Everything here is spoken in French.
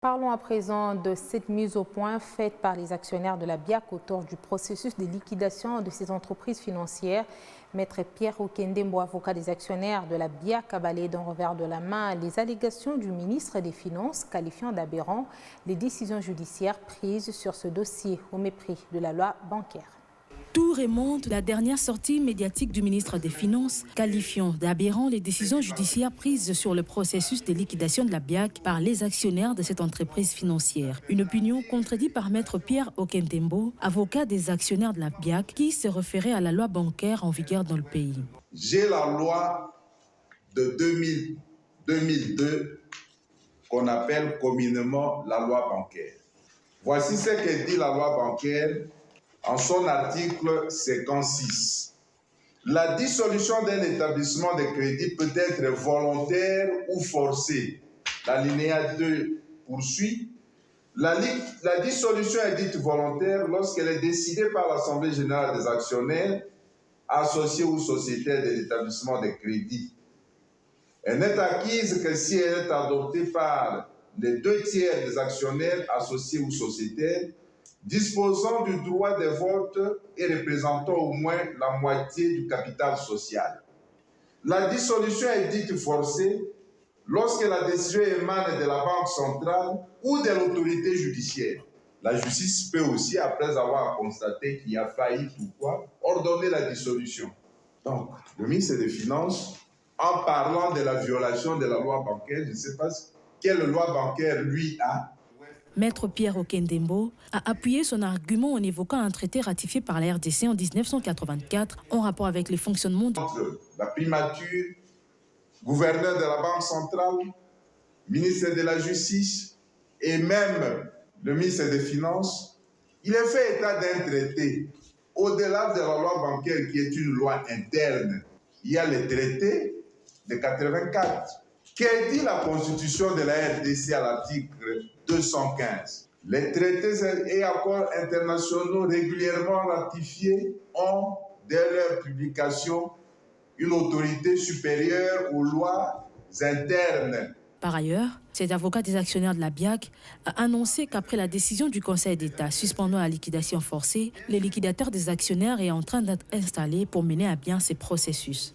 Parlons à présent de cette mise au point faite par les actionnaires de la BIAC autour du processus de liquidation de ces entreprises financières. Maître Pierre Okendembo, avocat des actionnaires de la BIAC, a balayé d'un revers de la main les allégations du ministre des Finances qualifiant d'aberrant les décisions judiciaires prises sur ce dossier au mépris de la loi bancaire. Tout remonte la dernière sortie médiatique du ministre des Finances, qualifiant d'aberrant les décisions judiciaires prises sur le processus de liquidation de la BIAC par les actionnaires de cette entreprise financière. Une opinion contredite par Maître Pierre Okendembo, avocat des actionnaires de la BIAC, qui se référait à la loi bancaire en vigueur dans le pays. J'ai la loi de 2002 qu'on appelle communément la loi bancaire. Voici ce que dit la loi bancaire en son article 56. La dissolution d'un établissement de crédit peut être volontaire ou forcée. L'alinéa 2 poursuit. La dissolution est dite volontaire lorsqu'elle est décidée par l'Assemblée générale des actionnaires, associés ou sociétaires de l'établissement de crédit. Elle n'est acquise que si elle est adoptée par les 2/3 des actionnaires associés ou sociétaires, disposant du droit de vote et représentant au moins la moitié du capital social. La dissolution est dite forcée lorsque la décision émane de la Banque centrale ou de l'autorité judiciaire. La justice peut aussi, après avoir constaté qu'il y a faillite ou quoi, ordonner la dissolution. Donc, le ministre des Finances, en parlant de la violation de la loi bancaire, je ne sais pas quelle loi bancaire lui a. Maître Pierre Okendembo a appuyé son argument en évoquant un traité ratifié par la RDC en 1984 en rapport avec le fonctionnement entre la primature, gouverneur de la Banque centrale, ministre de la Justice et même le ministre des Finances. Il est fait état d'un traité. Au-delà de la loi bancaire qui est une loi interne, il y a le traité de 84. Qu'est dit la Constitution de la RDC à l'article 215? Les traités et accords internationaux régulièrement ratifiés ont, dès leur publication, une autorité supérieure aux lois internes. Par ailleurs, cet avocat des actionnaires de la BIAC a annoncé qu'après la décision du Conseil d'État suspendant la liquidation forcée, le liquidateur des actionnaires est en train d'être installé pour mener à bien ces processus.